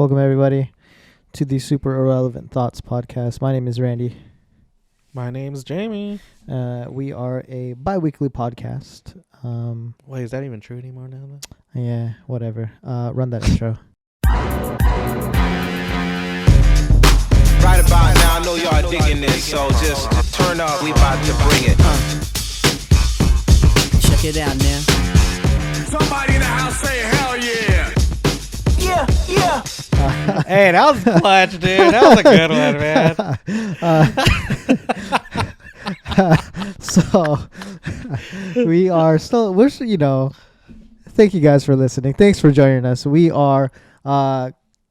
Welcome, everybody, to the Super Irrelevant Thoughts podcast. My name is Randy. My name's Jamie. We are a bi-weekly podcast. Wait, is that even true anymore now? Then? Yeah, whatever. Run that intro. Right about now, I know y'all digging this, so just turn up. We about to bring it. Check it out now. Somebody in the house say hell yeah. Yeah, yeah. Hey, that was clutch, dude. That was a good one, man. So thank you guys for listening. Thanks for joining us. We are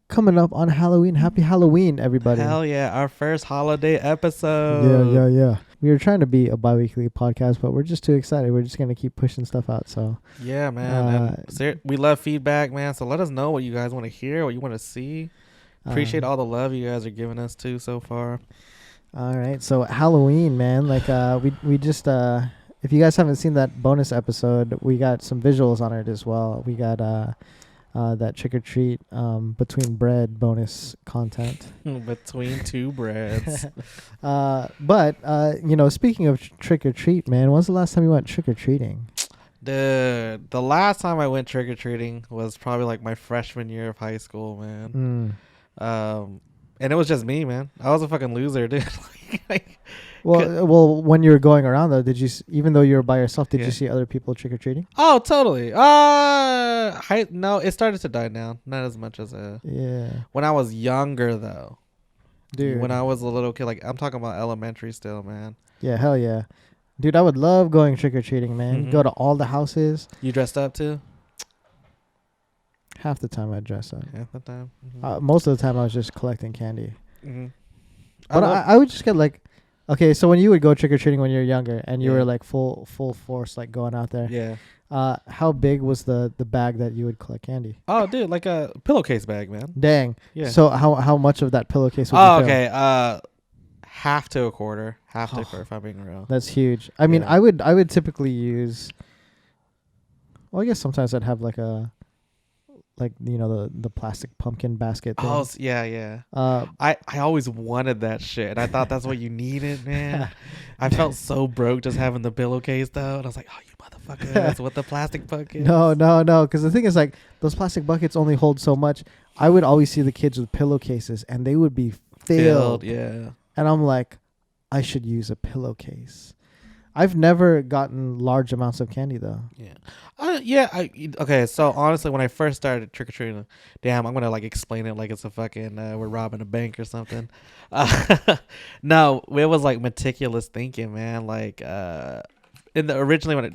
coming up on Halloween. Happy Halloween, everybody. Hell yeah, our first holiday episode. Yeah. We were trying to be a bi-weekly podcast, but we're just too excited. We're just going to keep pushing stuff out. So yeah, man. We love feedback, man. So let us know what you guys want to hear, what you want to see. Appreciate all the love you guys are giving us too so far. All right. So Halloween, man. Like we just if you guys haven't seen that bonus episode, we got some visuals on it as well. We got that trick or treat between bread bonus content. Between two breads. But speaking of trick or treat, man, when's the last time you went trick or treating? The last time I went trick or treating was probably like my freshman year of high school, man. And it was just me, man. I was a fucking loser, dude. Well, when you were going around though, even though you were by yourself, did you see other people trick or treating? Oh, totally. No, it started to die down. Not as much as when I was younger though. Dude, when I was a little kid, like I'm talking about elementary still, man. Yeah, hell yeah. Dude, I would love going trick or treating, man. Mm-hmm. Go to all the houses. You dressed up too? Half the time I dress up. Half the time. Mm-hmm. Most of the time I was just collecting candy. Mm-hmm. But I would just get like, okay, so when you would go trick or treating when you were younger and you were like full force like going out there. Yeah. How big was the bag that you would collect candy? Oh, dude, like a pillowcase bag, man. Dang. Yeah. So how much of that pillowcase would you fill? Okay. Half to a quarter. Half to a quarter, if I'm being real. That's huge. I mean, I would typically use. Well, I guess sometimes I'd have the plastic pumpkin basket thing. Oh, yeah. I always wanted that shit, and I thought that's what you needed, man. I felt so broke just having the pillowcase, though, and I was like, oh, you motherfuckers with the plastic buckets. No, because the thing is, like, those plastic buckets only hold so much. I would always see the kids with pillowcases, and they would be filled. Yeah. And I'm like, I should use a pillowcase. I've never gotten large amounts of candy though. Yeah. Okay. So honestly, when I first started trick or treating, damn, I'm gonna like explain it like it's a fucking we're robbing a bank or something. No, it was like meticulous thinking, man. Like originally when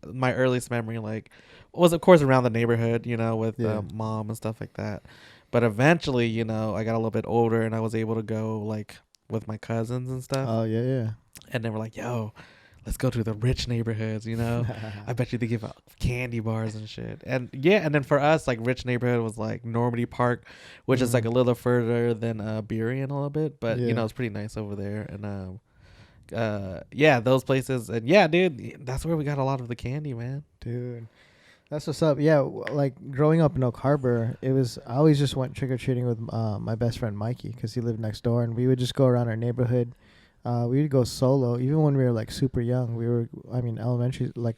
my earliest memory like was of course around the neighborhood, with mom and stuff like that. But eventually, I got a little bit older and I was able to go like with my cousins and stuff. Oh yeah. And then we're like, yo, let's go to the rich neighborhoods, I bet you they give out candy bars and shit. And then for us, like rich neighborhood was like Normandy Park, which is like a little further than Burien a little bit. But, it's pretty nice over there. And those places. And yeah, dude, that's where we got a lot of the candy, man. Dude, that's what's up. Yeah, like growing up in Oak Harbor, I always just went trick-or-treating with my best friend Mikey because he lived next door. And we would just go around our neighborhood. We would go solo, even when we were like super young.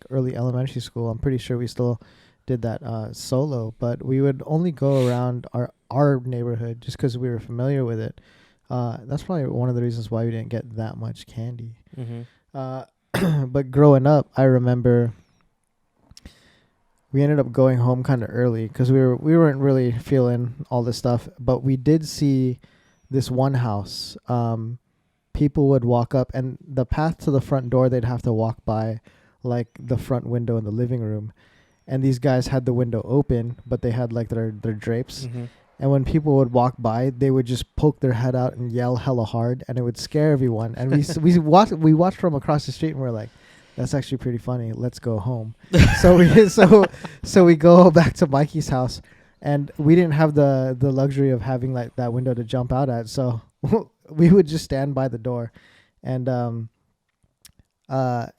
Early elementary school. I'm pretty sure we still did that solo, but we would only go around our neighborhood just because we were familiar with it. That's probably one of the reasons why we didn't get that much candy. Mm-hmm. But growing up, I remember we ended up going home kind of early because we weren't really feeling all this stuff. But we did see this one house. People would walk up, and the path to the front door, they'd have to walk by like the front window in the living room. And these guys had the window open, but they had like their drapes. Mm-hmm. And when people would walk by, they would just poke their head out and yell hella hard, and it would scare everyone. And we watched from across the street, and we're like, that's actually pretty funny. Let's go home. So we go back to Mikey's house, and we didn't have the luxury of having like that window to jump out at. So we would just stand by the door, and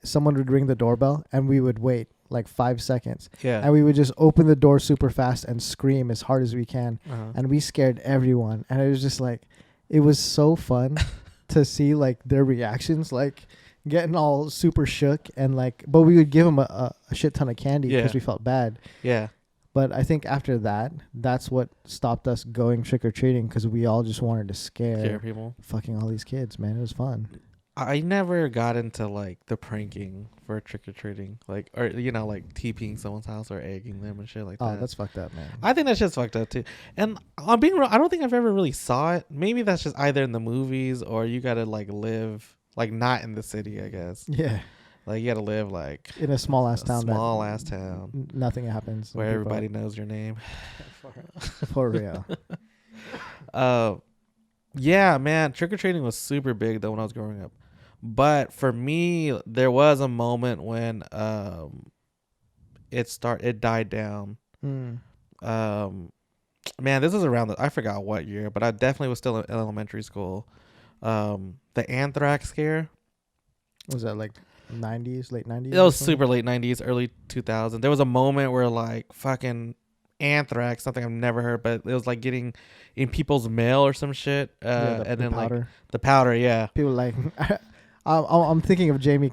someone would ring the doorbell, and we would wait like 5 seconds. Yeah. And we would just open the door super fast and scream as hard as we can. Uh-huh. And we scared everyone. And it was just like, it was so fun to see like their reactions, like getting all super shook and like, but we would give them a shit ton of candy because we felt bad. Yeah. But I think after that, that's what stopped us going trick or treating, because we all just wanted to scare people. Fucking all these kids, man. It was fun. I never got into like the pranking for trick or treating, like, or like TPing someone's house or egging them and shit like that. Oh, that's fucked up, man. I think that shit's fucked up too. And I'm being real, I don't think I've ever really saw it. Maybe that's just either in the movies or you gotta like live like not in the city, I guess. Yeah. Like you gotta live like in a small ass town. Small ass town. Nothing happens. Where everybody knows your name. For real. Yeah, man. Trick or treating was super big though when I was growing up. But for me, there was a moment when it died down. Man, this was around I forgot what year, but I definitely was still in elementary school. The anthrax scare. Was that like 90s, late 90s? It was super late 90s, early 2000s. There was a moment where like fucking anthrax, something I've never heard, but it was like getting in people's mail or some shit. And then powder. Like the powder, yeah. People like, I'm thinking of Jamie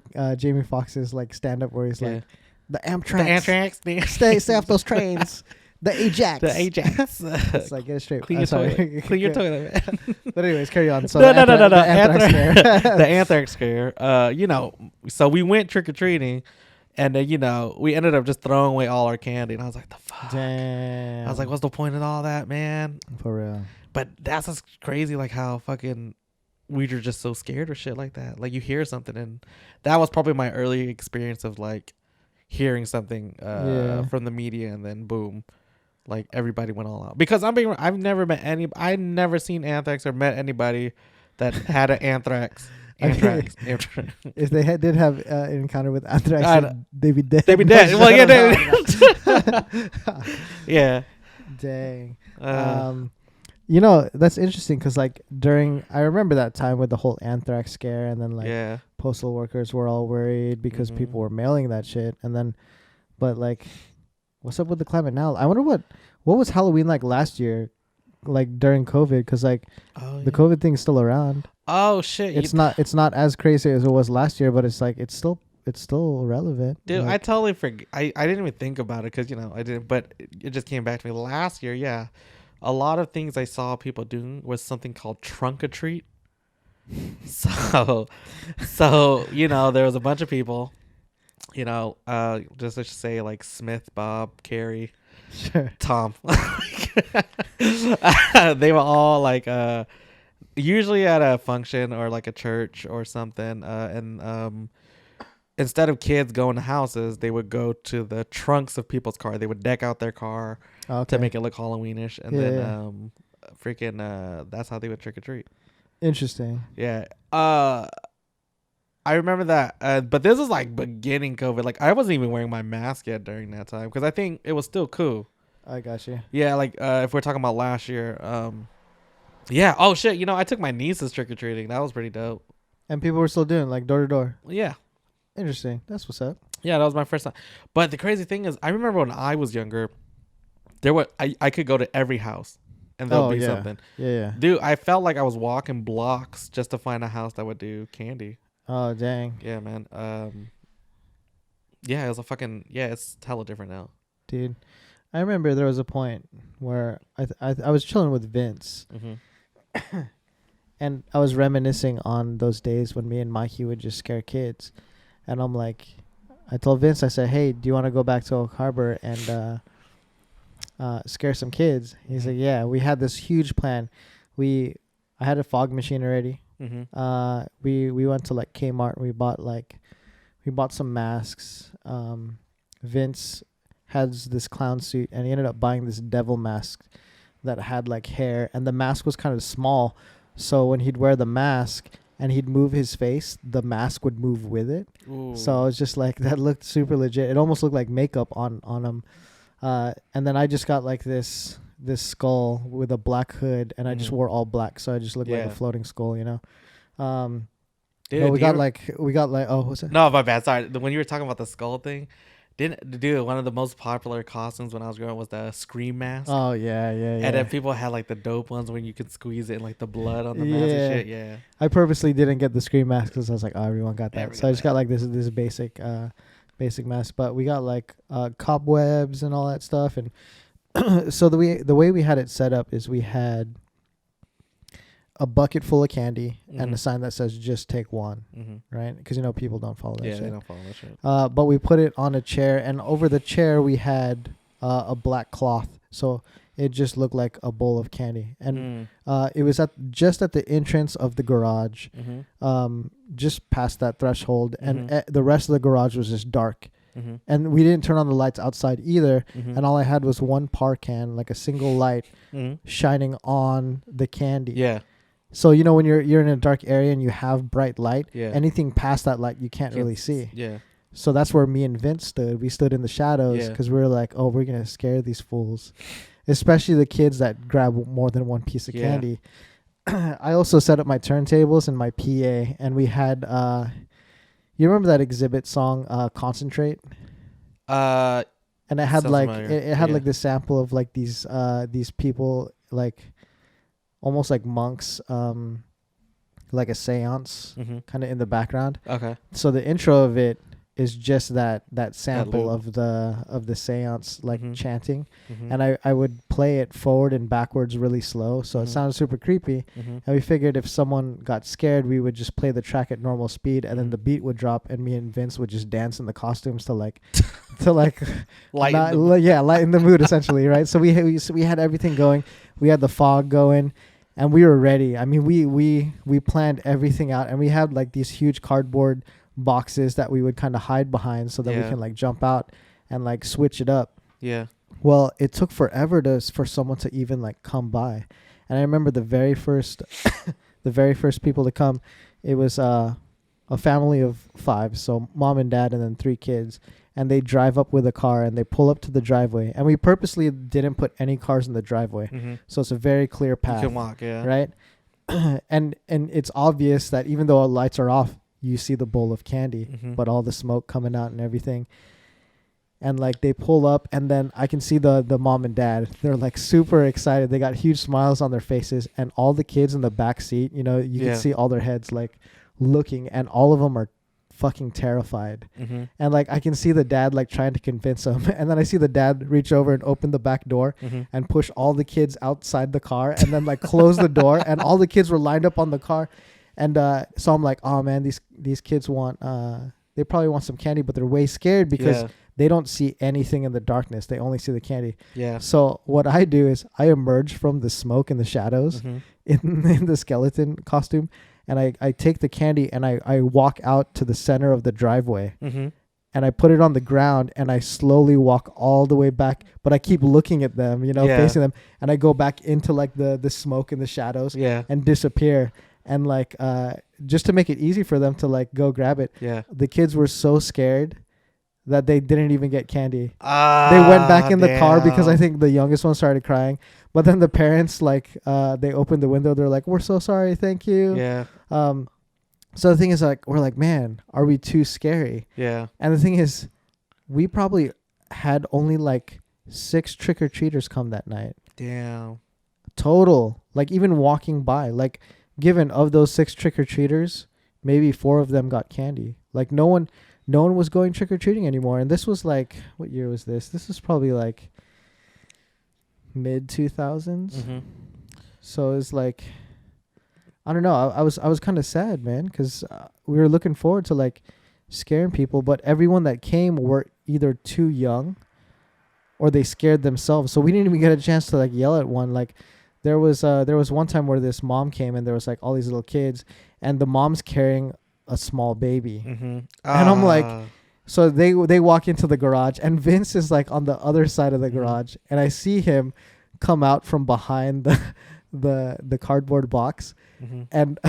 Foxx's like stand up where he's like, the anthrax, stay off those trains. The Ajax. It's like, get it straight. Clean your toilet, man. But anyways, carry on. So no. The anthrax scare. The anthrax scare. So we went trick-or-treating, and then, we ended up just throwing away all our candy. And I was like, the fuck? Damn. I was like, what's the point of all that, man? For real. But that's just crazy, like how fucking we were just so scared or shit like that. Like you hear something, and that was probably my early experience of like hearing something from the media, and then boom. Like everybody went all out, because I've never seen anthrax or met anybody that had an anthrax. If they did have an encounter with anthrax, they'd be dead. They'd be dead. Well, yeah. Dang. That's interesting because like I remember that time with the whole anthrax scare, and then like postal workers were all worried because people were mailing that shit, and then, but like. What's up with the climate now? I wonder what was Halloween like last year, like during COVID, because like the COVID thing's still around. Oh shit! It's not as crazy as it was last year, but it's like it's still relevant. Dude, like, I totally forgot. I didn't even think about it because I didn't, but it just came back to me last year. Yeah, a lot of things I saw people doing was something called trunk or treat. So there was a bunch of people. Just to say like Smith, Bob, Carrie, Tom. They were all like usually at a function or like a church or something, and instead of kids going to houses, they would go to the trunks of people's car. They would deck out their car to make it look Halloweenish, and then that's how they would trick or treat. Interesting. Yeah. I remember that, but this is like beginning COVID. Like I wasn't even wearing my mask yet during that time because I think it was still cool. I got you. Yeah, like if we're talking about last year, yeah. Oh shit, I took my nieces trick or treating. That was pretty dope. And people were still doing like door to door. Yeah. Interesting. That's what's up. Yeah, that was my first time. But the crazy thing is, I remember when I was younger, I could go to every house. And there'll be something. Yeah. Dude, I felt like I was walking blocks just to find a house that would do candy. Oh dang. Yeah, man. Yeah, it was it's hella different now. Dude, I remember there was a point where I was chilling with Vince, and I was reminiscing on those days when me and Mikey would just scare kids, and I'm like, I told Vince, I said, hey, do you want to go back to Oak Harbor and scare some kids? He's like, yeah. We had this huge plan. I had a fog machine already. We went to like Kmart and we bought some masks. Vince has this clown suit and he ended up buying this devil mask that had like hair, and the mask was kind of small, so when he'd wear the mask and he'd move his face, the mask would move with it. Ooh. So it's just like that looked super legit. It almost looked like makeup on him. And then I just got like this skull with a black hood, and I just wore all black, so I just looked like a floating skull, Dude, but we got like oh, what's that? No, my bad. Sorry. When you were talking about the skull thing, Dude, one of the most popular costumes when I was growing up was the scream mask. Oh yeah. And then people had like the dope ones when you could squeeze it and like the blood on the mask and shit. Yeah. I purposely didn't get the screen mask because I was like, oh, everyone got that. Everyone So I just got like this basic mask. But we got like cobwebs and all that stuff. And so the way we had it set up is we had a bucket full of candy and a sign that says just take one, right? Because people don't follow that shit. They don't follow that shit. But we put it on a chair, and over the chair we had a black cloth, so it just looked like a bowl of candy. And it was just at the entrance of the garage, just past that threshold, and the rest of the garage was just dark. And we didn't turn on the lights outside either, and all I had was one par can, like a single light, shining on the candy. Yeah. So when you're in a dark area and you have bright light, anything past that light you can't really see. Yeah. So that's where me and Vince stood. We stood in the shadows because we were like, oh, we're gonna scare these fools, especially the kids that grab more than one piece of candy. I also set up my turntables and my PA, and we had you remember that exhibit song Concentrate? And it had like it had like the sample of like these people like almost like monks, like a seance kind of in the background. Okay. So the intro of it is just that sample of the seance, like chanting, and I would play it forward and backwards really slow, so it sounded super creepy. And we figured if someone got scared, we would just play the track at normal speed, and then the beat would drop, and me and Vince would just dance in the costumes to like lighten the mood essentially, right? So we had everything going. We had the fog going, and we were ready. I mean, we planned everything out, and we had like these huge cardboard boxes that we would kind of hide behind so that we can like jump out and like switch it up. Yeah. Well, it took forever for someone to even like come by, and I remember the very first people to come. It was a family of 5, so mom and dad and then 3 kids. And they drive up with a car and they pull up to the driveway. And we purposely didn't put any cars in the driveway. So it's a very clear path. You can walk, yeah. Right? and it's obvious that even though our lights are off, you see the bowl of candy, but all the smoke coming out and everything. And like they pull up, and then I can see the mom and dad. They're like super excited. They got huge smiles on their faces. And all the kids in the back seat, you can see all their heads like looking, and all of them are fucking terrified. And like I can see the dad like trying to convince them, and then I see the dad reach over and open the back door and push all the kids outside the car, and then like close the door, and all the kids were lined up on the car. And so I'm like, oh man, these kids want they probably want some candy, but they're way scared because they don't see anything in the darkness. They only see the candy. So what I do is I emerge from the smoke and the shadows in the skeleton costume, and I take the candy and I walk out to the center of the driveway, and I put it on the ground, and I slowly walk all the way back, but I keep looking at them, facing them, and I go back into like the smoke and the shadows and disappear. And like just to make it easy for them to like go grab it, the kids were so scared that they didn't even get candy. They went back in the car because I think the youngest one started crying. But then the parents like they opened the window. They're like, "We're so sorry, thank you." So the thing is, like, we're like, man, are we too scary? And the thing is, we probably had only like 6 trick-or-treaters come that night. Damn. Total. Like even walking by, like given of those 6 trick-or-treaters, maybe 4 of them got candy. Like no one was going trick-or-treating anymore. And this was like, what year was this? This was probably like mid 2000s. So it's like, I don't know. I was kind of sad, man, because we were looking forward to like scaring people, but everyone that came were either too young or they scared themselves. So we didn't even get a chance to like yell at one. Like there was one time where this mom came and there was like all these little kids, and the mom's carrying a small baby, and I'm like, so they walk into the garage, and Vince is like on the other side of the garage, and I see him come out from behind the cardboard box, and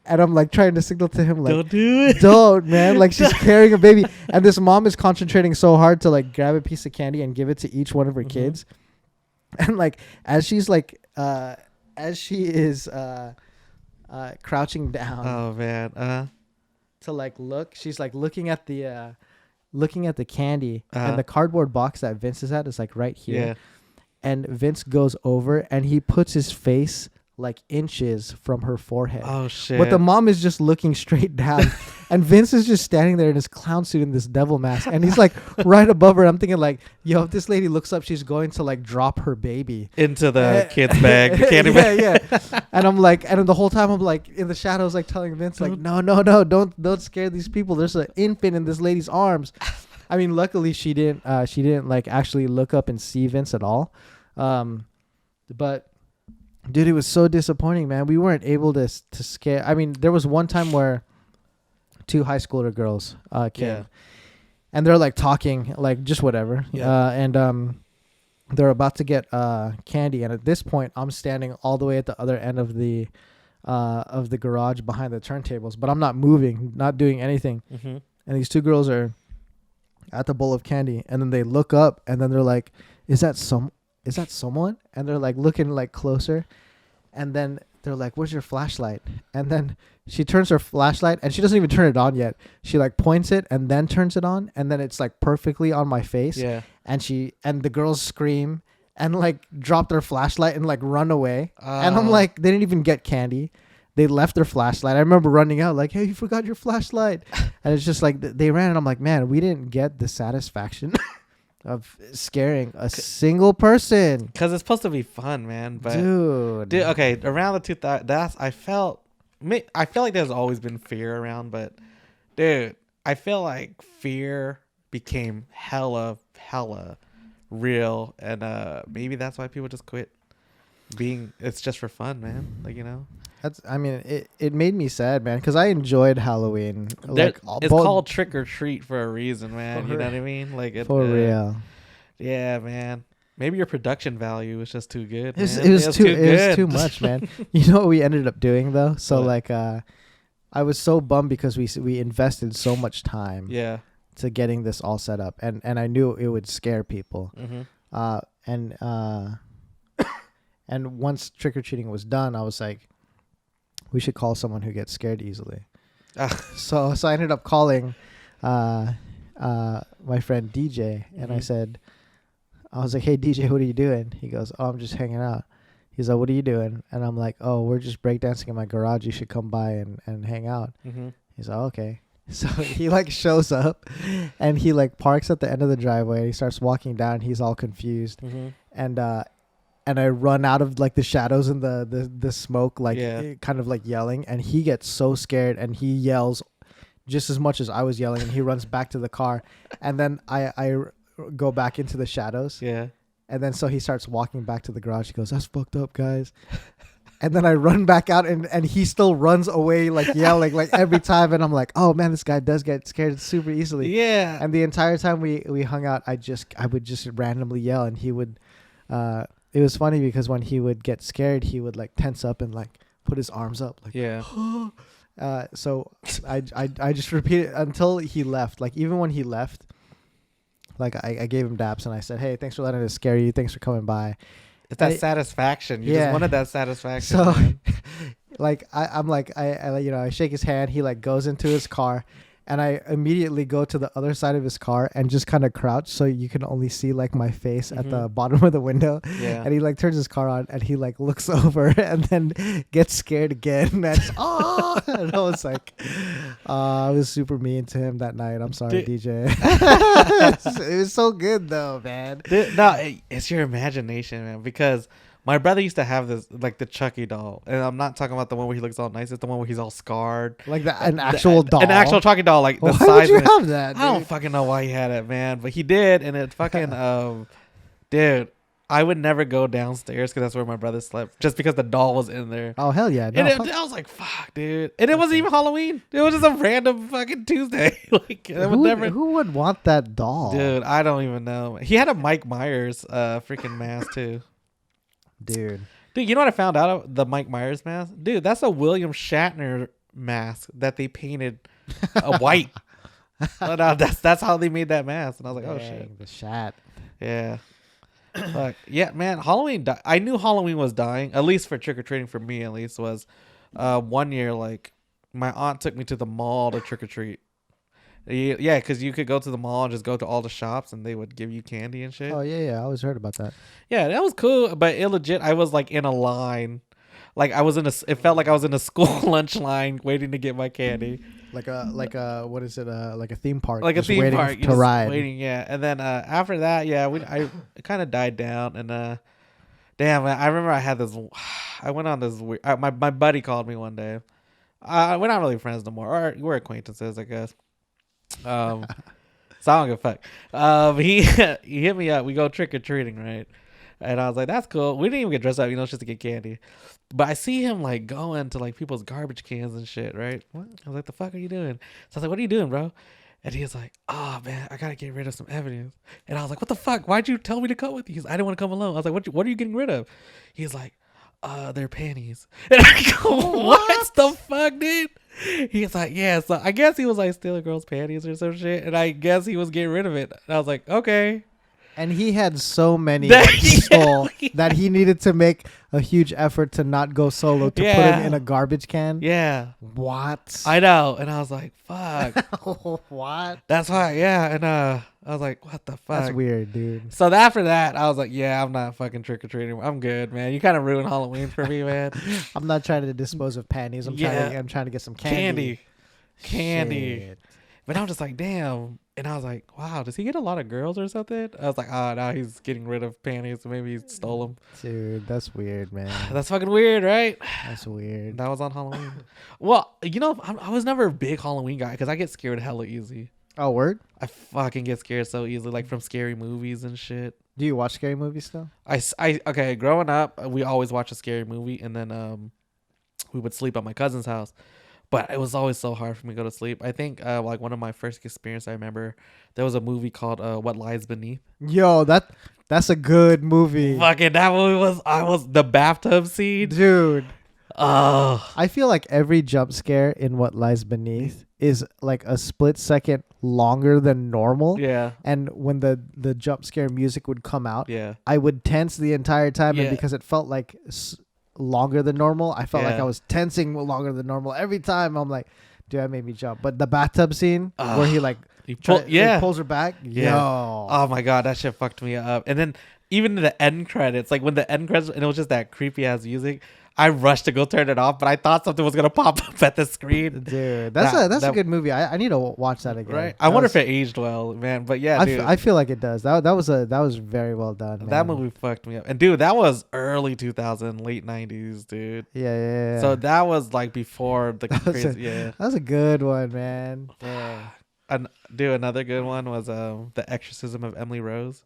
I'm like trying to signal to him like, don't do it, don't, man, like she's carrying a baby, and this mom is concentrating so hard to like grab a piece of candy and give it to each one of her kids, and like as she's like as she is crouching down, oh man, to like look, she's like looking at the looking at the candy, Uh-huh. and the cardboard box that Vince is at is like right here. Yeah. And Vince goes over and he puts his face like inches from her forehead. Oh shit. But the mom is just looking straight down, and Vince is just standing there in his clown suit in this devil mask, and he's like right above her. I'm thinking like, yo, if this lady looks up, she's going to like drop her baby into the kid's bag, the candy yeah, bag. yeah. And I'm like, and the whole time I'm like in the shadows, like telling Vince, like, no, don't scare these people. There's an infant in this lady's arms. I mean, luckily she didn't like actually look up and see Vince at all. But dude, it was so disappointing, man. We weren't able to scare. I mean, there was one time where 2 high schooler girls came, Yeah. and they're like talking, like just whatever. Yeah. And they're about to get candy, and at this point, I'm standing all the way at the other end of the garage behind the turntables, but I'm not moving, not doing anything. Mm-hmm. And these 2 girls are at the bowl of candy, and then they look up, and then they're like, is that someone? And they're like looking like closer, and then they're like, where's your flashlight? And then she turns her flashlight, and she doesn't even turn it on yet. She like points it and then turns it on, and then it's like perfectly on my face. Yeah. And the girls scream and like drop their flashlight and like run away. And I'm like, they didn't even get candy. They left their flashlight. I remember running out like, hey, you forgot your flashlight. And it's just like they ran, and I'm like, man, we didn't get the satisfaction of scaring a single person. Because it's supposed to be fun, man. But Dude, okay, around the 2000s, I feel like there's always been fear around, but dude, I feel like fear became hella real, and maybe that's why people just quit being. It's just for fun, man. Like, you know. I mean, it made me sad, man, because I enjoyed Halloween. Like, it's called trick or treat for a reason, man. You know what I mean? Like, for real. Yeah, man. Maybe your production value was just too good. It was good. too much, man. You know what we ended up doing though? So What? like, I was so bummed because we invested so much time. Yeah. To getting this all set up, and I knew it would scare people. Mm-hmm. And once trick or treating was done, I was like, we should call someone who gets scared easily. So I ended up calling my friend DJ, and I was like, hey DJ, what are you doing? He goes, oh, I'm just hanging out. He's like, what are you doing? And I'm like, oh, we're just breakdancing in my garage. You should come by and hang out. Mm-hmm. He's like, okay. So he like shows up, and he like parks at the end of the driveway. He starts walking down. He's all confused, Mm-hmm. And I run out of like the shadows and the smoke, like kind of like yelling. And he gets so scared, and he yells just as much as I was yelling. And he runs back to the car, and then I go back into the shadows. Yeah. And then so he starts walking back to the garage. He goes, that's fucked up, guys. And then I run back out, and he still runs away, like yelling, like every time. And I'm like, oh man, this guy does get scared super easily. Yeah. And the entire time we hung out, I would just randomly yell, and he would. It was funny because when he would get scared, he would like tense up and like put his arms up, like yeah. So I just repeated until he left. Like even when he left, like I gave him daps and I said, hey, thanks for letting us scare you. Thanks for coming by. It's that satisfaction. You just wanted that satisfaction. So, man. like, I'm like, I shake his hand. He like goes into his car, and I immediately go to the other side of his car and just kind of crouch so you can only see like my face at the bottom of the window. Yeah. And he like turns his car on, and he like looks over and then gets scared again. And and I was like, I was super mean to him that night. I'm sorry, DJ. It was so good though, man. It's your imagination, man, because my brother used to have this, like the Chucky doll, and I'm not talking about the one where he looks all nice. It's the one where he's all scarred, like an actual doll, an actual Chucky doll, like the why size. Would you have that? I don't fucking know why he had it, man, but he did, and it fucking, dude. I would never go downstairs because that's where my brother slept, just because the doll was in there. Oh hell yeah! No, and I was like, "Fuck, dude!" And it wasn't even Halloween. It was just a random fucking Tuesday. Like, who would want that doll, dude? I don't even know. He had a Mike Myers freaking mask too, dude. Dude, you know what I found out? The Mike Myers mask, dude. That's a William Shatner mask that they painted white. But that's how they made that mask, and I was like, "Oh shit, the Shat." Yeah. But yeah, man, Halloween. I knew Halloween was dying, at least for trick or treating. For me, at least, was one year like my aunt took me to the mall to trick or treat, Yeah, because you could go to the mall and just go to all the shops and they would give you candy and shit. Oh yeah, I always heard about that. Yeah, that was cool, but illegit. I was like in a line, like I was in a. It felt like I was in a school lunch line waiting to get my candy, Like a what is it? Like a theme park. like a just theme waiting park. to ride. Waiting, yeah. And then after that, yeah, it kind of died down. And damn, I remember I had this. I went on this weird. My buddy called me one day. We're not really friends no more, or we're acquaintances, I guess. So I don't give a fuck. He he hit me up. We go trick or treating, right? And I was like, "That's cool." We didn't even get dressed up, just to get candy. But I see him like going to like people's garbage cans and shit, right? What? I was like, "The fuck are you doing?" So I was like, "What are you doing, bro?" And he was like, "Oh man, I gotta get rid of some evidence." And I was like, "What the fuck? Why'd you tell me to come with you?" He's like, "I didn't want to come alone." I was like, "What are you getting rid of?" He's like, "Their panties." And I go, "What the fuck, dude?" He's like, "Yeah." So I guess he was like stealing girls' panties or some shit, and I guess he was getting rid of it. And I was like, "Okay." And he had so many That- that he stole that he needed to make a huge effort to not go solo to put Yeah. him in a garbage can. Yeah, What? I know. And I was like, "Fuck." What? That's why. Yeah, and I was like, "What the fuck?" That's weird, dude. So after that, I was like, "Yeah, I'm not fucking trick or treating. I'm good, man. You kind of ruined Halloween for me, man." I'm not trying to dispose of panties. I'm trying to get some candy. Candy. Shit. But I was just like, damn. And I was like, wow, does he get a lot of girls or something? I was like, oh, now he's getting rid of panties. So maybe he stole them. Dude, that's weird, man. That's fucking weird, right? That's weird. That was on Halloween. Well, I was never a big Halloween guy because I get scared hella easy. Oh, word? I fucking get scared so easily, like from scary movies and shit. Do you watch scary movies still? Okay, growing up, we always watch a scary movie, and then we would sleep at my cousin's house. But it was always so hard for me to go to sleep. I think like one of my first experience, I remember there was a movie called What Lies Beneath. Yo, that's a good movie. Fucking that movie was the bathtub scene. Dude. Oh, I feel like every jump scare in What Lies Beneath is like a split second longer than normal. yeah, And when the jump scare music would come out, yeah. I would tense the entire time. Yeah. And because it felt like longer than normal, I felt like Yeah. I was tensing longer than normal. Every time I'm like, dude, that made me jump. But the bathtub scene where he like, pulls her back. Yeah. Yo. Oh my god, that shit fucked me up. And then even the end credits, like when the end credits, and it was just that creepy ass music. I rushed to go turn it off, but I thought something was gonna pop up at the screen. Dude, that's a good movie. I need to watch that again. Right? I wonder if it aged well, man. But yeah, dude, I feel like it does. That was very well done. Man. that movie fucked me up. And dude, that was early 2000, late 90s, dude. Yeah. So that was like before the was crazy. Yeah. That was a good one, man. Yeah. And dude, another good one was The Exorcism of Emily Rose.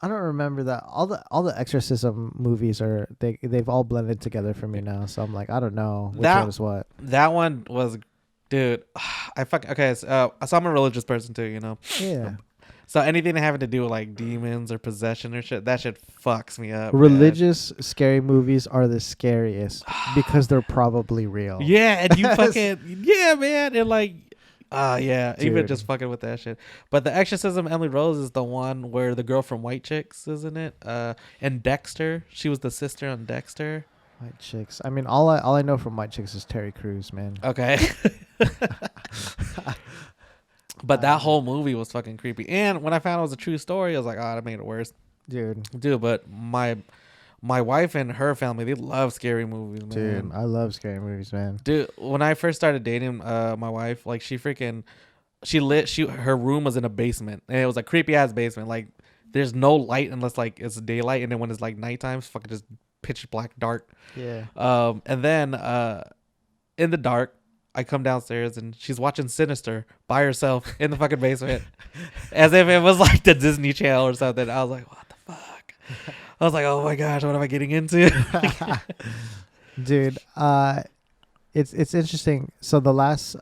I don't remember that. All the exorcism movies they've all blended together for me now. So I'm like, I don't know which one is what. That one was, dude. Okay. So I'm a religious person too, Yeah. So anything having to do with like demons or possession or shit, that shit fucks me up. Religious scary movies are the scariest because they're probably real. Man. Yeah, and you fucking man, and like. Yeah, Dude. even just fucking with that shit. But The Exorcism Emily Rose is the one where the girl from White Chicks is in it. And Dexter, she was the sister on Dexter. White Chicks. I mean, all I know from White Chicks is Terry Crews, man. Okay. But that whole movie was fucking creepy. And when I found out it was a true story, I was like, oh, that made it worse. Dude, But my wife and her family, they love scary movies, man. dude, I love scary movies, man. Dude, when I first started dating my wife, like her room was in a basement, and it was a creepy ass basement. Like there's no light unless like it's daylight, and then when it's like nighttime, it's fucking just pitch black dark. Yeah. And then in the dark, I come downstairs and she's watching Sinister by herself in the fucking basement, as if it was like the Disney Channel or something. I was like, what the fuck? I was like, oh my gosh, what am I getting into? Dude, it's interesting. So the last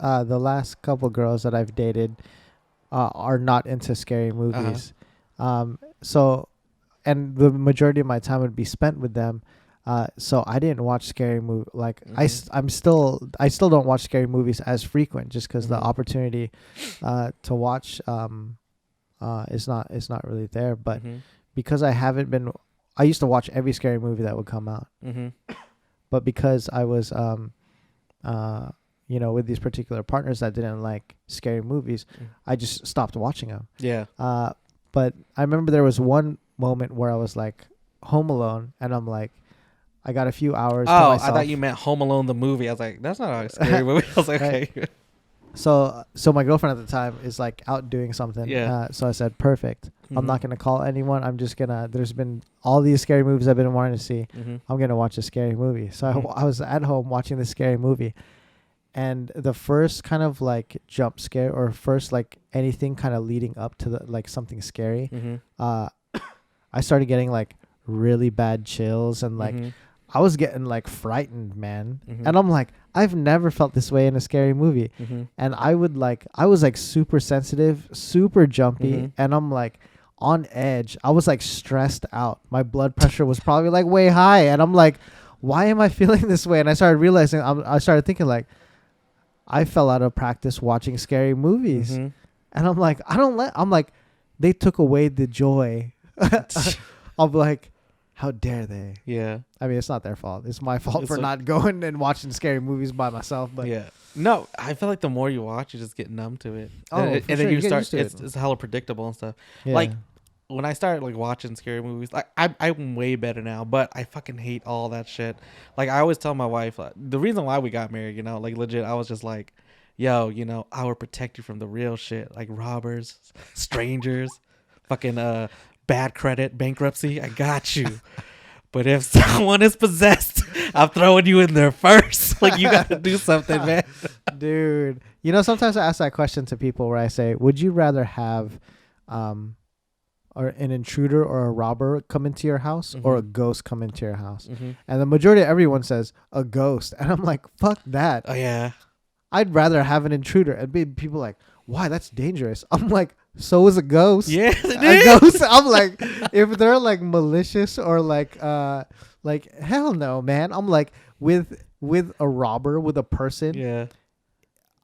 couple girls that I've dated are not into scary movies. So and the majority of my time would be spent with them. So I didn't watch scary movie like I still don't watch scary movies as frequent just because the opportunity to watch is not really there. But because I haven't been, I used to watch every scary movie that would come out. But because I was with these particular partners that didn't like scary movies, I just stopped watching them. Yeah. But I remember there was one moment where I was like home alone, and I'm like, I got a few hours to Oh, myself. I thought you meant Home Alone the movie. I was like, that's not a scary movie. I was like, Right. okay. So my girlfriend at the time is like out doing something. Yeah. So I said, perfect. I'm Mhm. not going to call anyone. I'm just going to, there's been all these scary movies I've been wanting to see. Mhm. I'm going to watch a scary movie. So Mhm. I was at home watching this scary movie. And the first kind of like jump scare or first like anything kind of leading up to the like something scary, Mhm. I started getting like really bad chills and like Mhm. I was getting like frightened, man. Mhm. And I'm like, I've never felt this way in a scary movie. Mhm. And I was like super sensitive, super jumpy, Mhm. and I'm like on edge. I was like stressed out. My blood pressure was probably like way high, and I'm like, why am I feeling this way? And I started realizing, I started thinking like, I fell out of practice watching scary movies, Mhm. and I'm like, I'm like, they took away the joy of like, how dare they? Yeah. I mean, it's not their fault. It's my fault It's for like- not going and watching scary movies by myself. But yeah. No, I feel like the more you watch, you just get numb to it. Oh, and, for and sure, then you you get start. used to it. It's hella predictable and stuff. yeah. Like when I started like watching scary movies, like I'm way better now, but I fucking hate all that shit. Like I always tell my wife, like, the reason why we got married, like legit, I was just like, yo, I will protect you from the real shit, like robbers, strangers, fucking bad credit, bankruptcy. I got you. But if someone is possessed, I'm throwing you in there first. Like you got to do something, man. Dude, sometimes I ask that question to people where I say, would you rather have or an intruder or a robber come into your house or a ghost come into your house? Mm-hmm. And the majority of everyone says a ghost. And I'm like, fuck that. Oh yeah. I'd rather have an intruder. And people like, why? That's dangerous. I'm like, so is a ghost. Yeah. A ghost. I'm like, if they're like malicious or like hell no, man. I'm like, with a robber, with a person, Yeah.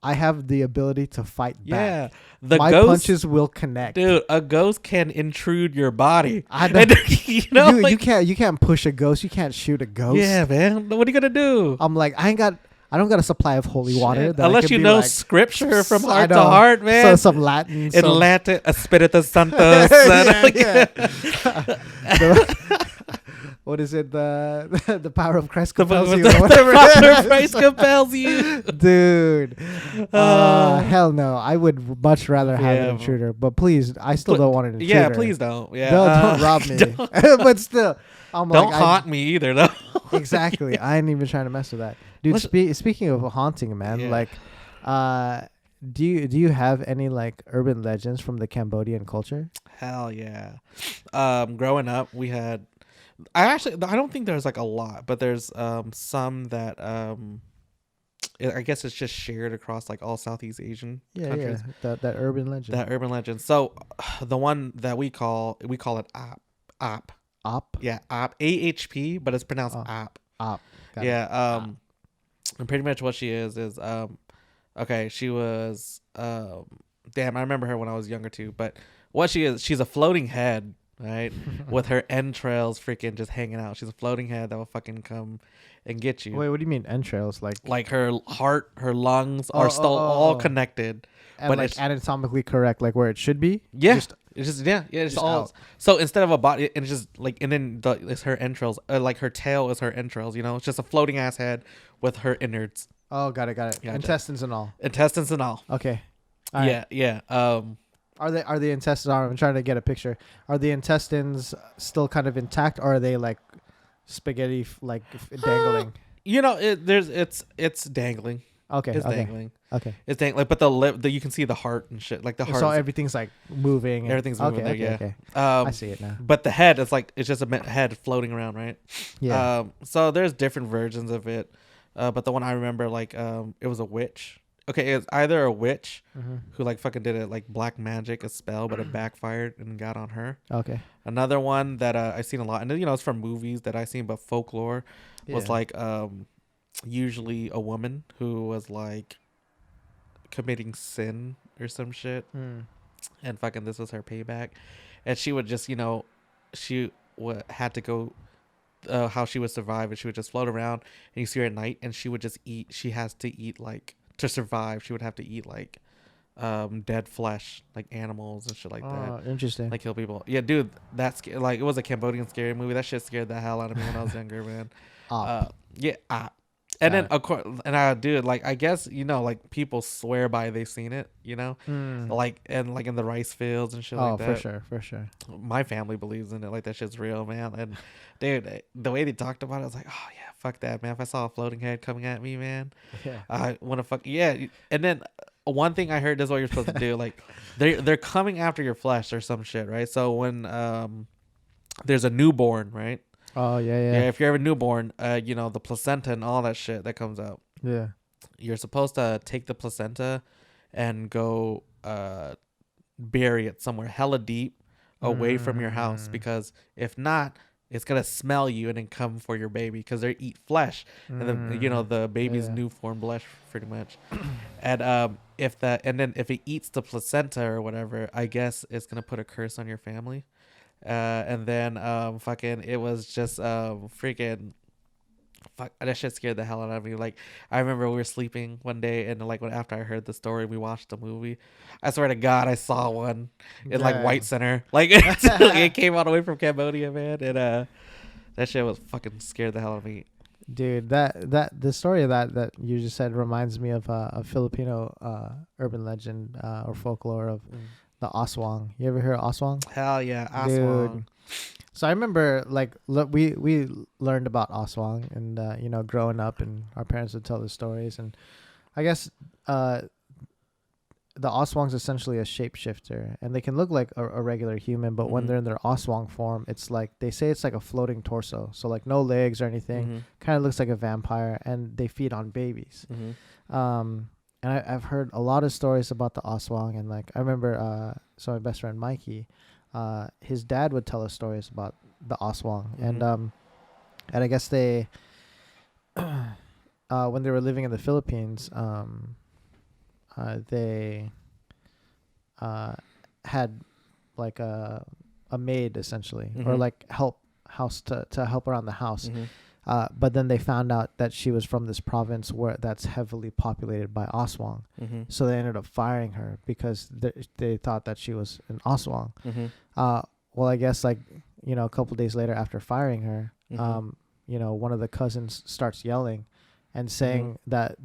I have the ability to fight Yeah. back. The My ghost, punches will connect. dude. A ghost can intrude your body. I know. And, You like, you can't push a ghost. You can't shoot a ghost. yeah, man. What are you gonna do? I'm like, I don't got a supply of holy water. Shit. That I Unless can you be know like, scripture from I heart to know. heart, So man. some Latin. some- Atlanta, Espiritu Santo. yeah. What is it? The power of Christ The compels you. the Or whatever power it of is. Christ compels you. Dude. Hell no. I would much rather have Yeah, an intruder. But please, I still don't want an intruder. Yeah, please don't. Yeah, Don't rob me. Don't, But still, I'm don't like, haunt me either, though. Exactly. I ain't even trying to mess with that. Dude, speaking of haunting, man, Yeah. like, do you have any like urban legends from the Cambodian culture? Hell yeah. Growing up, we had. I don't think there's like a lot, but there's some that I guess it's just shared across like all Southeast Asian countries. Yeah. That urban legend. That urban legend. So the one that we call it op. Op. Yeah, op. AHP, but it's pronounced Oh. op. Op. Got it. Yeah. And pretty much what she is okay, she was damn, I remember her when I was younger too, but what she is, she's a floating head, right? With her entrails freaking just hanging out. She's a floating head that will fucking come and get you. Wait, what do you mean entrails? Like Like her heart, her lungs are still all connected. and but like it's- anatomically correct, like where it should be? Yeah. Just- It's just it's just all out. so instead of a body, and it's just like, and then it's her entrails, like her tail is her entrails. It's just a floating ass head with her innards, Oh, got it. Gotcha. Intestines and all. intestines and all. Okay. All right. Yeah. Are the intestines? I'm trying to get a picture. Are the intestines still kind of intact, or are they like spaghetti, dangling? It's dangling. Okay. It's okay. dangling. Okay. It's dangling. But the lip, you can see the heart and shit. Like the heart. So everything's like moving. Everything's moving Okay. there, Okay. yeah. Okay. I see it now. But the head is like, it's just a head floating around, right? Yeah. So there's different versions of it. But the one I remember, like, it was a witch. Okay, it was either a witch who like fucking did it like black magic, a spell, but it backfired and got on her. Okay. Another one that I've seen a lot, and it's from movies that I've seen, but folklore was Yeah. like usually a woman who was like committing sin or some shit, and fucking this was her payback, and she would just had to go. How she would survive, and she would just float around, and you see her at night, and she would just eat. She has to eat like to survive, she would have to eat like dead flesh, like animals and shit like that. Interesting. Like kill people. Yeah, dude, that's like it was a Cambodian scary movie. That shit scared the hell out of me when I was younger, man. Yeah. And then of course, and dude, like I guess like people swear by they've seen it, like and like in the rice fields and shit like that. For sure. My family believes in it, like that shit's real, man. And dude, the way they talked about it, I was like, oh yeah, fuck that, man. If I saw a floating head coming at me, man, I want to fuck yeah. And then one thing I heard is what you're supposed to do, like they're coming after your flesh or some shit, right? So when there's a newborn, right? Oh yeah. Yeah, if you're ever newborn, the placenta and all that shit that comes out. Yeah. You're supposed to take the placenta and go bury it somewhere hella deep away from your house, because if not, it's gonna smell you and then come for your baby, because they eat flesh and then the baby's newborn flesh pretty much. And if it eats the placenta or whatever, I guess it's gonna put a curse on your family. And then it was just freaking fuck, that shit scared the hell out of me. Like I remember we were sleeping one day, and like after I heard the story, we watched the movie. I swear to God, I saw one in like White Center. Like it came all the way from Cambodia, man, and that shit was fucking scared the hell out of me. Dude, the story of that you just said reminds me of a Filipino urban legend or folklore of the Aswang. You ever hear of Aswang? Hell yeah, Aswang. Dude. So I remember like we learned about Aswang and growing up, and our parents would tell the stories, and I guess the Aswang's essentially a shapeshifter, and they can look like a regular human, but when they're in their Aswang form, it's like they say it's like a floating torso, so like no legs or anything, kind of looks like a vampire, and they feed on babies. And I've heard a lot of stories about the Aswang, and like I remember so my best friend Mikey, his dad would tell us stories about the Aswang, and I guess they when they were living in the Philippines, they had like a maid essentially, or like help around the house. But then they found out that she was from this province that's heavily populated by Aswang. So they ended up firing her because they thought that she was an Aswang. Well, I guess like, a couple days later after firing her, one of the cousins starts yelling and saying that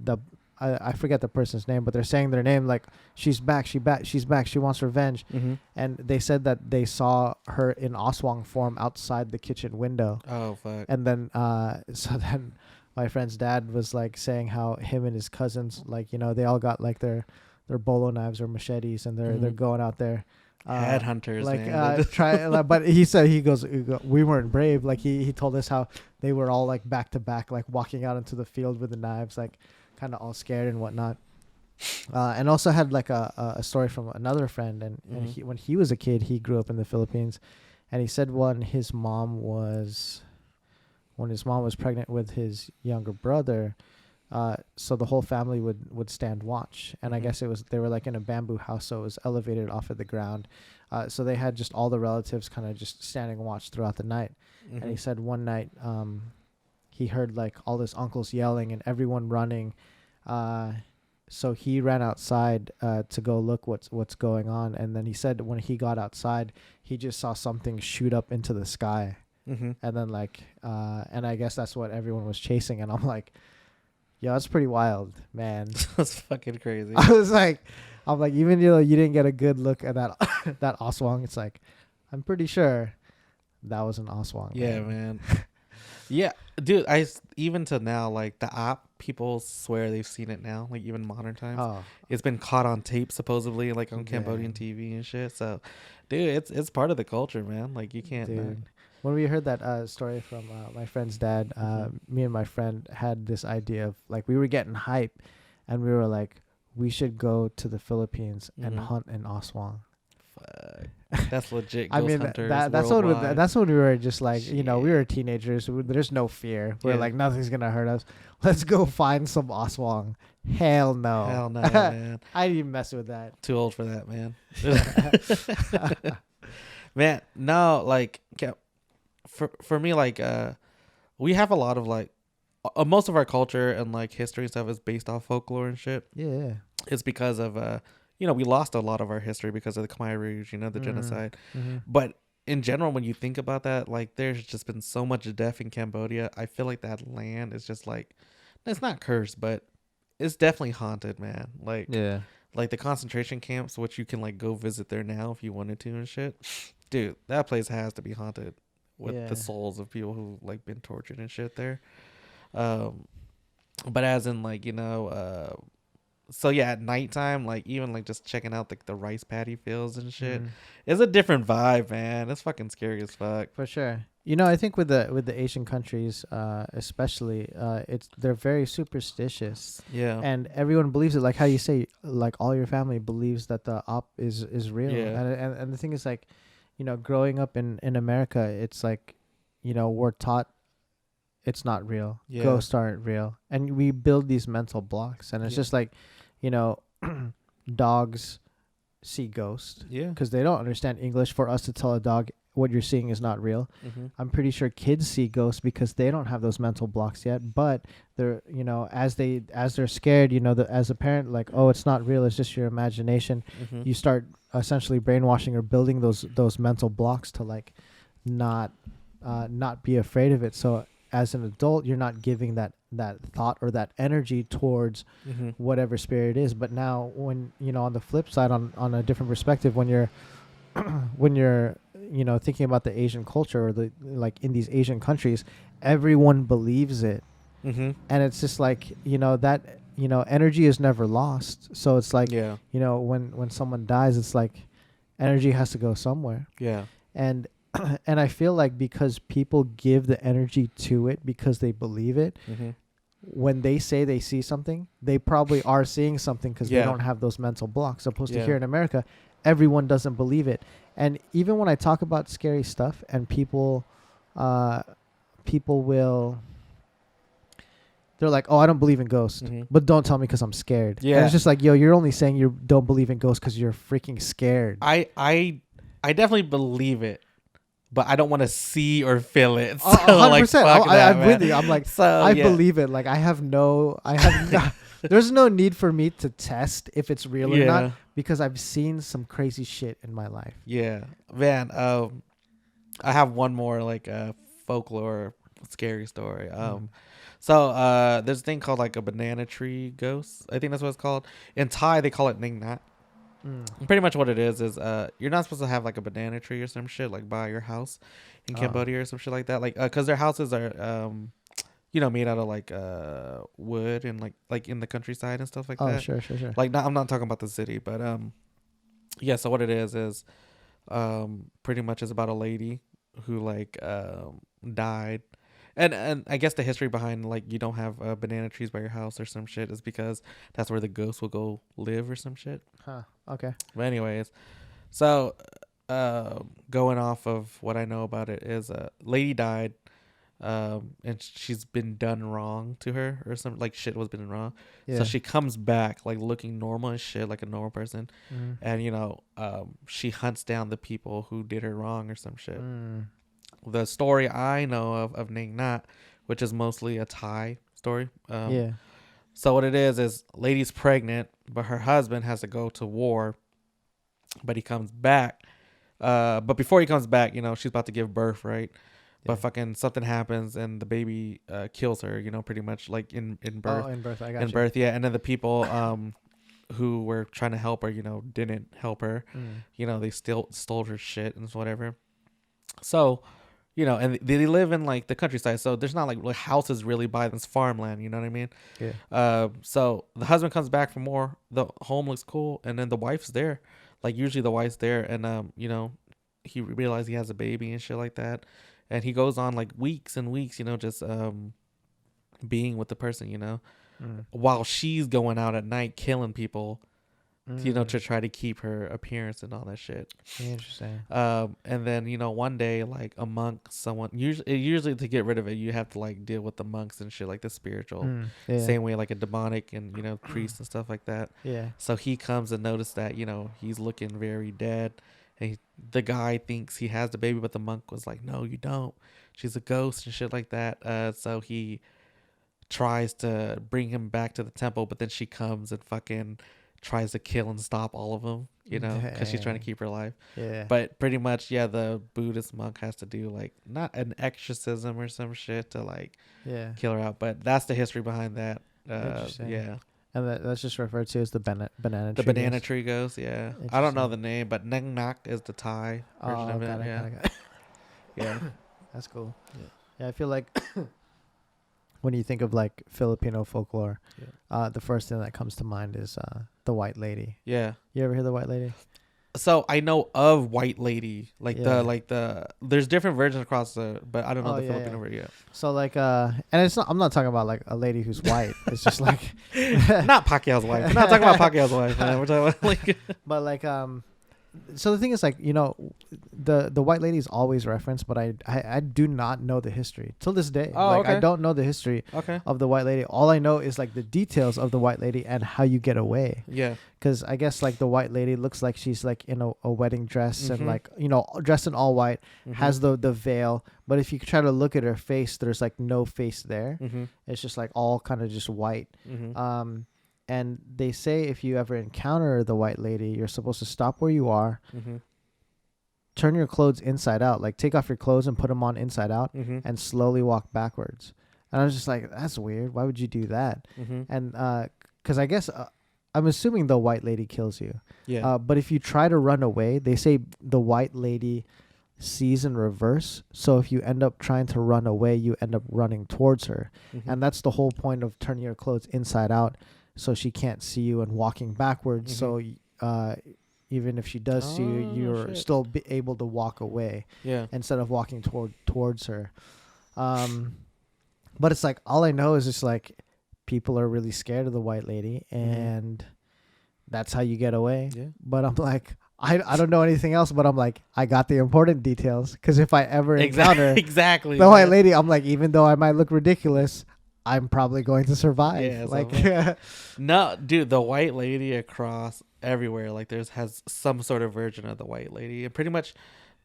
I forget the person's name, but they're saying their name like, she's back, she's back, she wants revenge. And they said that they saw her in Aswang form outside the kitchen window. Oh, fuck. And then, so then my friend's dad was like saying how him and his cousins, like, they all got like their bolo knives or machetes, and they're going out there. Headhunters, like, man. But he said, he goes, we weren't brave. Like he told us how they were all like back to back, like walking out into the field with the knives, like, kind of all scared and whatnot, and also had like a story from another friend, and when he was a kid, he grew up in the Philippines, and he said when his mom was pregnant with his younger brother, so the whole family would stand watch, and I guess they were like in a bamboo house, so it was elevated off of the ground, so they had just all the relatives kind of just standing watch throughout the night. And he said one night he heard like all his uncles yelling and everyone running. So he ran outside to go look what's going on. And then he said when he got outside, he just saw something shoot up into the sky. And then like, and I guess that's what everyone was chasing. And I'm like, yo, that's pretty wild, man. That's fucking crazy. I'm like, even though you didn't get a good look at that Aswang, it's like, I'm pretty sure that was an Aswang. Yeah, man. Yeah, dude, even to now, like the app, people swear they've seen it now, like even modern times. Oh. It's been caught on tape supposedly, like on Cambodian TV and shit. So, dude, it's part of the culture, man. Like you can't. Dude. When we heard that story from my friend's dad, me and my friend had this idea of like we were getting hype, and we were like, we should go to the Philippines and hunt an Aswang. Fuck. That's legit. I mean, that's when we were just like, we were teenagers. There's no fear. We're like, nothing's gonna hurt us. Let's go find some Aswang. Hell no, man. I didn't even mess with that. Too old for that, man. Man, no, like for me, like we have a lot of like most of our culture and like history and stuff is based off folklore and shit. Yeah. It's because of we lost a lot of our history because of the Khmer Rouge, the genocide. Mm-hmm. But in general, when you think about that, like there's just been so much death in Cambodia. I feel like that land is just like, it's not cursed, but it's definitely haunted, man. Like Yeah. like the concentration camps, which you can like go visit there now if you wanted to and shit. Dude, that place has to be haunted with Yeah. the souls of people who like been tortured and shit there. But as in like so yeah, at nighttime, like even like just checking out like the rice paddy fields and shit, it's a different vibe, man. It's fucking scary as fuck. For sure. You know, I think with the Asian countries, especially, they're very superstitious, Yeah. and everyone believes it. Like how you say, like all your family believes that the op is real. Yeah. And the thing is, like, growing up in America, it's like, we're taught it's not real. Yeah. Ghosts aren't real, and we build these mental blocks, and it's just like, dogs see ghosts Yeah. because they don't understand English. For us to tell a dog what you're seeing is not real, I'm pretty sure kids see ghosts because they don't have those mental blocks yet. But they're, as they're scared, as a parent, like, oh, it's not real, it's just your imagination. You start essentially brainwashing or building those mental blocks to like not be afraid of it. So as an adult, you're not giving that thought or that energy towards whatever spirit is. But now when, on the flip side, on a different perspective, when you're thinking about the Asian culture or the, like in these Asian countries, everyone believes it. And it's just like, that, energy is never lost. So it's like, Yeah. when someone dies, it's like energy has to go somewhere. Yeah. And I feel like because people give the energy to it because they believe it, when they say they see something, they probably are seeing something because they don't have those mental blocks. Opposed to here in America, everyone doesn't believe it. And even when I talk about scary stuff and people will, they're like, oh, I don't believe in ghosts, but don't tell me because I'm scared. Yeah. And it's just like, yo, you're only saying you don't believe in ghosts because you're freaking scared. I definitely believe it, but I don't want to see or feel it. So 100%. like, fuck that, I'm man. with you. I'm like, So, I yeah. believe it. Like, I have there's no need for me to test if it's real or not because I've seen some crazy shit in my life. Yeah, man. I have one more like folklore scary story. So there's a thing called like a banana tree ghost. I think that's what it's called. In Thai, they call it Ning Nat. Pretty much what it is you're not supposed to have like a banana tree or some shit like by your house in Cambodia or some shit like that. Like because their houses are made out of like wood and like in the countryside and stuff like that. Oh, sure. Like I'm not talking about the city, but yeah. So what it is pretty much is about a lady who like died. And I guess the history behind like you don't have banana trees by your house or some shit is because that's where the ghosts will go live or some shit. Huh. Okay. But anyways, so going off of what I know about it is a lady died, and she's been done wrong to her or some like shit was been wrong. Yeah. So she comes back like looking normal as shit, like a normal person, and she hunts down the people who did her wrong or some shit. The story I know of Ning Nat, which is mostly a Thai story. Yeah. So what it is lady's pregnant, but her husband has to go to war, but he comes back. But before he comes back, she's about to give birth, right? But fucking something happens and the baby kills her, pretty much like in birth. Oh, in birth, I got in you. birth, yeah. And then the people who were trying to help her, didn't help her. They still stole her shit and whatever. So, and they live in like the countryside, so there's not like houses really by this farmland. You know what I mean? Yeah. So the husband comes back from war. The home looks cool, and then the wife's there. Like usually the wife's there, and he realized he has a baby and shit like that, and he goes on like weeks and weeks, just being with the person, while she's going out at night killing people. To try to keep her appearance and all that shit. Interesting. And then one day like a monk, someone usually to get rid of it, you have to like deal with the monks and shit, like the spiritual, same way like a demonic and priest and stuff like that. Yeah. So he comes and noticed that he's looking very dead, and the guy thinks he has the baby, but the monk was like, no, you don't. She's a ghost and shit like that. So he tries to bring him back to the temple, but then she comes and fucking tries to kill and stop all of them, you know, because she's trying to keep her alive. Yeah. But pretty much, yeah, the Buddhist monk has to do like not an exorcism or some shit to like Yeah. kill her out. But that's the history behind that. Interesting. Yeah. And that's just referred to as the banana The tree. banana yes. tree ghost, yeah. I don't know the name, but Neng Nak is the Thai version Oh, of it. got it, Yeah. got it, got it. Yeah. That's cool. Yeah, I feel like when you think of like Filipino folklore, the first thing that comes to mind is the White Lady. Yeah. You ever hear the White Lady? So I know of White Lady, like Yeah. there's different versions across but I don't know Oh, the yeah, Filipino yeah. version. So like and it's not. I'm not talking about like a lady who's white. It's just like Not Pacquiao's wife. We're not talking about Pacquiao's wife, man. We're talking about like But like so the thing is like, you know, the White Lady is always referenced, but I do not know the history till this day. Oh, like okay. I don't know the history okay. of the White Lady. All I know is like the details of the White Lady and how you get away. Yeah. Because I guess like the White Lady looks like she's like in a wedding dress and Mhm. like, you know, dressed in all white, Mhm. has the veil. But if you try to look at her face, there's like no face there. Mm-hmm. It's just like all kind of just white. Mm-hmm. And they say if you ever encounter the White Lady, you're supposed to stop where you are, Mm-hmm. turn your clothes inside out, like take off your clothes and put them on inside out, Mm-hmm. and slowly walk backwards. And I was just like, that's weird. Why would you do that? Mm-hmm. And because I guess I'm assuming the White Lady kills you. Yeah. But if you try to run away, they say the White Lady sees in reverse. So if you end up trying to run away, you end up running towards her. Mhm. And that's the whole point of turning your clothes inside out, so she can't see you, and walking backwards. So even if she does see you, Oh, you're shit. still able to walk away Yeah. instead of walking towards her. But it's like, all I know is just like people are really scared of the White Lady, and that's how you get away. Yeah. But I'm like, I don't know anything else, but I'm like, I got the important details, because if I ever encounter Exactly. the White man. Lady, I'm like, even though I might look ridiculous, I'm probably going to survive. Yeah, like, No, dude, the White Lady across everywhere, like has some sort of version of the White Lady, and pretty much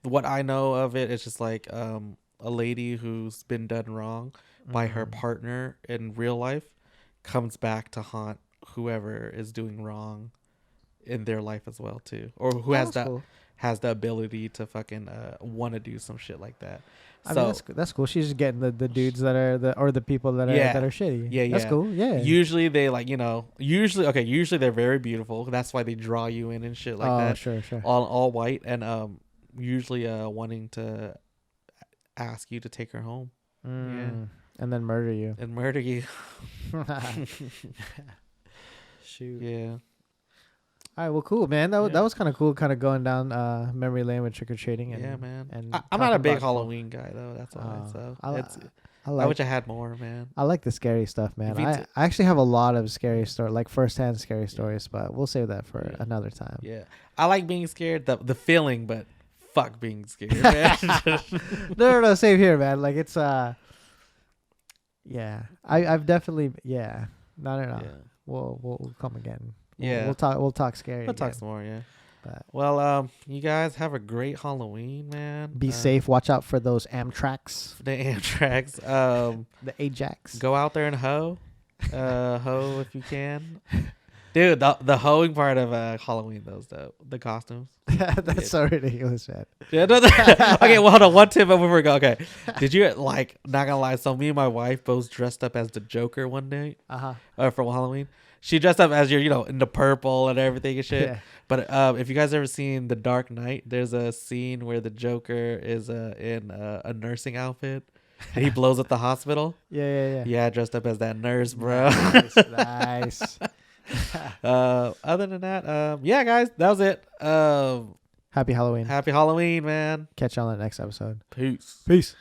what I know of it is just like a lady who's been done wrong by her partner in real life comes back to haunt whoever is doing wrong in their life as well too, or who has that's that cool. has the ability to fucking want to do some shit like that. I So mean, that's cool. She's just getting the dudes that are the people that are that are shitty. Yeah, That's yeah. cool. Yeah. usually they like, you know, usually they're very beautiful. That's why they draw you in and shit like that. Sure. All white, and usually wanting to ask you to take her home And then murder you. and murder you. Shoot. Yeah. All right. Well, cool, man. That Yeah. was kind of cool, kind of going down memory lane with trick or treating. Yeah, man. And I'm not a talking big about- Halloween guy though. That's why. Oh, So I it's, I I like wish I had more, man. I like the scary stuff, man. Me I too. actually have a lot of scary stories, like firsthand scary stories, but we'll save that for Yeah. another time. Yeah, I like being scared, the feeling, but fuck being scared, man. No, same here, man. Like it's yeah. I've definitely no. Yeah. We'll come again. Yeah. We'll talk scary. We'll talk again. some more, yeah. But Well, you guys have a great Halloween, man. be safe. Watch out for those Amtrak's, The Amtrak's. the Ajax. Go out there and hoe if you can, dude. The hoeing part of Halloween, though, the costumes. That's so ridiculous, man. Yeah, no, okay, well, hold on. One tip before we go. Okay, did you like? Not gonna lie. So me and my wife both dressed up as the Joker one night for Halloween. She dressed up as in the purple and everything and shit. Yeah. But if you guys ever seen The Dark Knight, there's a scene where the Joker is in a nursing outfit and he blows up the hospital. Yeah. Yeah, dressed up as that nurse, bro. Nice. Other than that, yeah, guys, that was it. Happy Halloween. Happy Halloween, man. Catch you on the next episode. Peace. Peace.